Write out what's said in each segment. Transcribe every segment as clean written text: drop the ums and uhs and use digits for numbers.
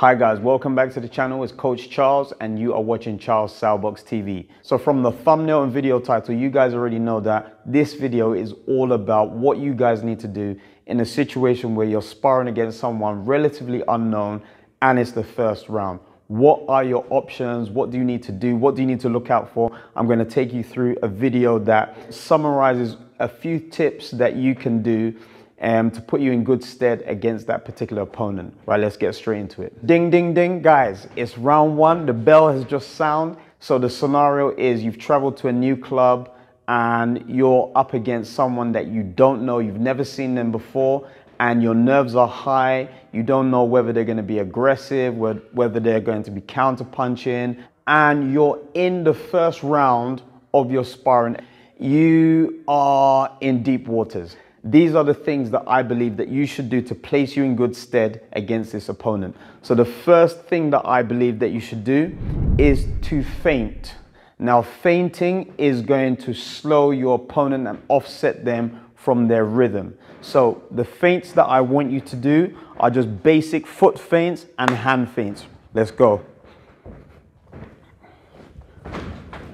Hi guys, welcome back to the channel. It's Coach Charles and you are watching Charles Salbox TV. So from the thumbnail and video title, you guys already know that this video is all about what you guys need to do in a situation where you're sparring against someone relatively unknown and it's the first round. What are your options? What do you need to do? What do you need to look out for? I'm going to take you through a video that summarizes a few tips that you can do to put you in good stead against that particular opponent. Right, let's get straight into it. Ding, ding, ding. Guys, it's round one. The bell has just sounded. So the scenario is you've traveled to a new club and you're up against someone that you don't know. You've never seen them before and your nerves are high. You don't know whether they're going to be aggressive, whether they're going to be counter punching, and you're in the first round of your sparring. You are in deep waters. These are the things that I believe that you should do to place you in good stead against this opponent. So the first thing that I believe that you should do is to feint. Now, feinting is going to slow your opponent and offset them from their rhythm. So the feints that I want you to do are just basic foot feints and hand feints. Let's go.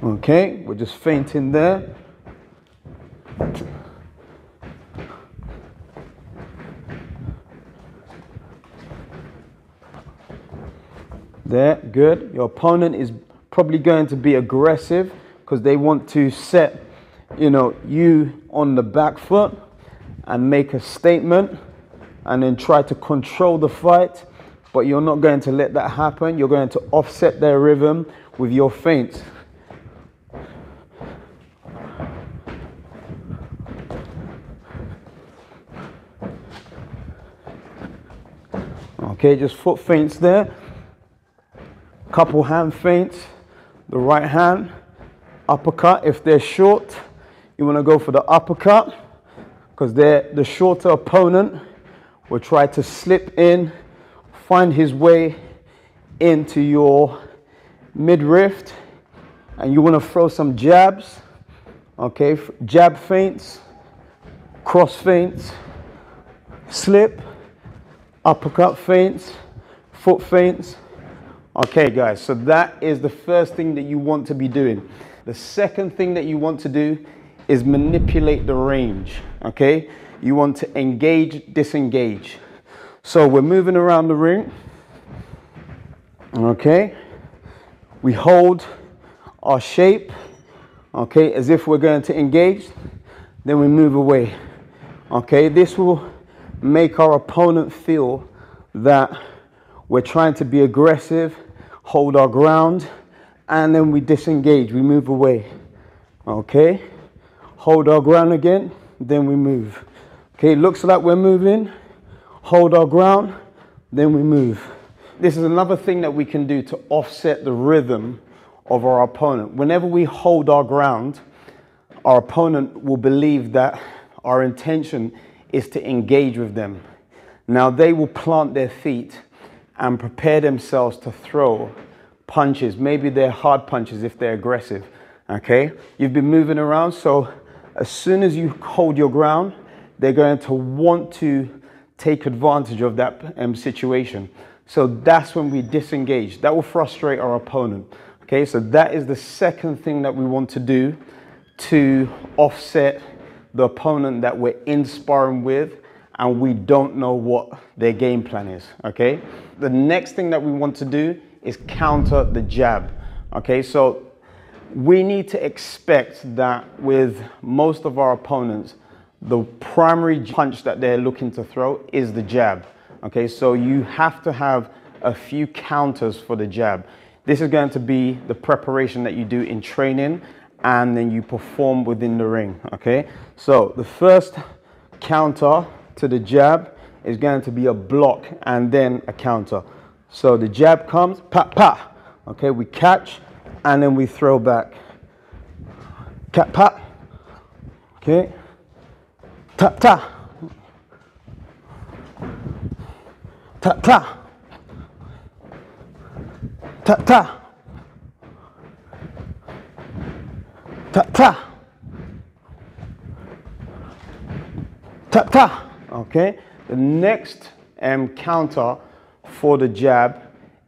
Okay, we're just feinting there. There, good. Your opponent is probably going to be aggressive because they want to set, you on the back foot and make a statement and then try to control the fight. But you're not going to let that happen. You're going to offset their rhythm with your feints. Okay, just foot feints there. Couple hand feints, the right hand, uppercut. If they're short, you want to go for the uppercut because the shorter opponent will try to slip in, find his way into your midriff, and you want to throw some jabs. Okay, jab feints, cross feints, slip, uppercut feints, foot feints. Okay guys, so that is the first thing that you want to be doing. The second thing that you want to do is manipulate the range, okay? You want to engage, disengage. So we're moving around the ring, okay? We hold our shape, okay, as if we're going to engage, then we move away, okay? This will make our opponent feel that we're trying to be aggressive, hold our ground, and then we disengage, we move away. Okay, hold our ground again, then we move. Okay, looks like we're moving, hold our ground, then we move. This is another thing that we can do to offset the rhythm of our opponent. Whenever we hold our ground, our opponent will believe that our intention is to engage with them. Now they will plant their feet and prepare themselves to throw punches. Maybe they're hard punches if they're aggressive, okay? You've been moving around, so as soon as you hold your ground, they're going to want to take advantage of that situation. So that's when we disengage. That will frustrate our opponent, okay? So that is the second thing that we want to do to offset the opponent that we're in sparring with and we don't know what their game plan is, okay? The next thing that we want to do is counter the jab, okay? So we need to expect that with most of our opponents, the primary punch that they're looking to throw is the jab, okay? So you have to have a few counters for the jab. This is going to be the preparation that you do in training and then you perform within the ring, okay? So the first counter to the jab is going to be a block and then a counter. So the jab comes, pa, pa. Okay, we catch and then we throw back. Cat, pa. Okay. Ta, ta. Ta, ta. Ta, ta. Ta, ta. Ta, ta. Okay, the next counter for the jab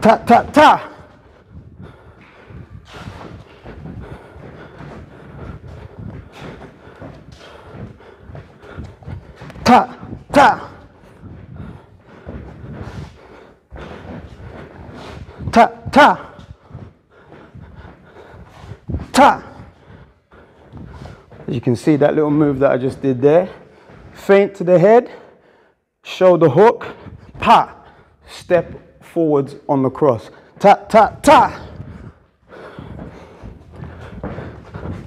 Ta, ta, ta. Ta, ta. Ta, ta. Ta. As you can see, that little move that I just did there. Feint to the head, shoulder hook, pa. Step forwards on the cross. Ta, ta, ta.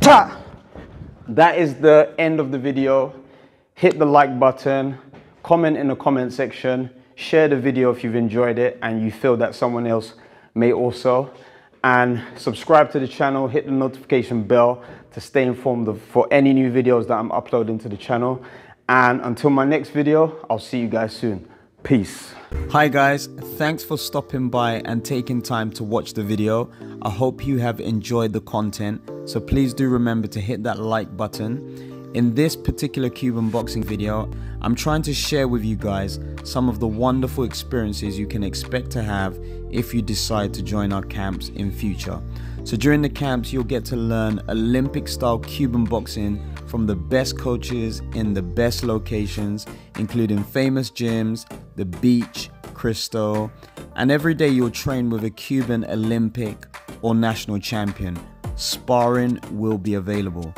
Ta. That is the end of the video. Hit the like button, comment in the comment section, share the video if you've enjoyed it and you feel that someone else may also, and subscribe to the channel, hit the notification bell to stay informed for any new videos that I'm uploading to the channel. And until my next video, I'll see you guys soon. Peace. Hi guys, thanks for stopping by and taking time to watch the video. I hope you have enjoyed the content, so please do remember to hit that like button. In this particular Cuban boxing video, I'm trying to share with you guys some of the wonderful experiences you can expect to have if you decide to join our camps in future. So during the camps, you'll get to learn Olympic style Cuban boxing from the best coaches in the best locations, including famous gyms, the beach, Cristo, and every day you'll train with a Cuban Olympic or national champion. Sparring will be available.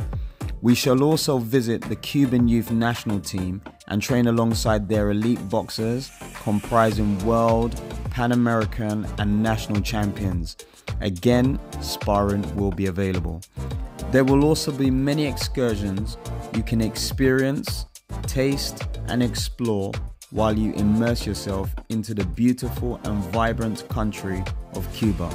We shall also visit the Cuban youth national team and train alongside their elite boxers comprising world, Pan American and national champions. Again, sparring will be available. There will also be many excursions you can experience, taste and explore while you immerse yourself into the beautiful and vibrant country of Cuba.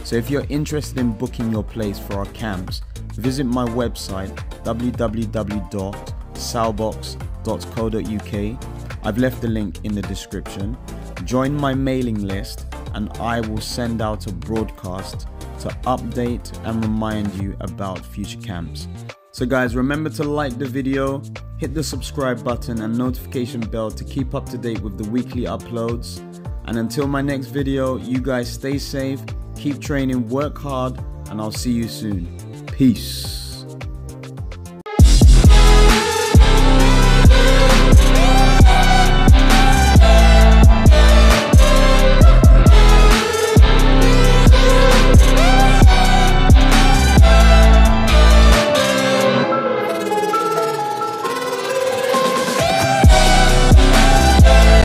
So if you're interested in booking your place for our camps, visit my website www.salbox.co.uk. I've left the link in the description. Join my mailing list and I will send out a broadcast to update and remind you about future camps. So guys, remember to like the video, hit the subscribe button and notification bell to keep up to date with the weekly uploads. And until my next video, you guys stay safe, keep training, work hard, and I'll see you soon. Peace.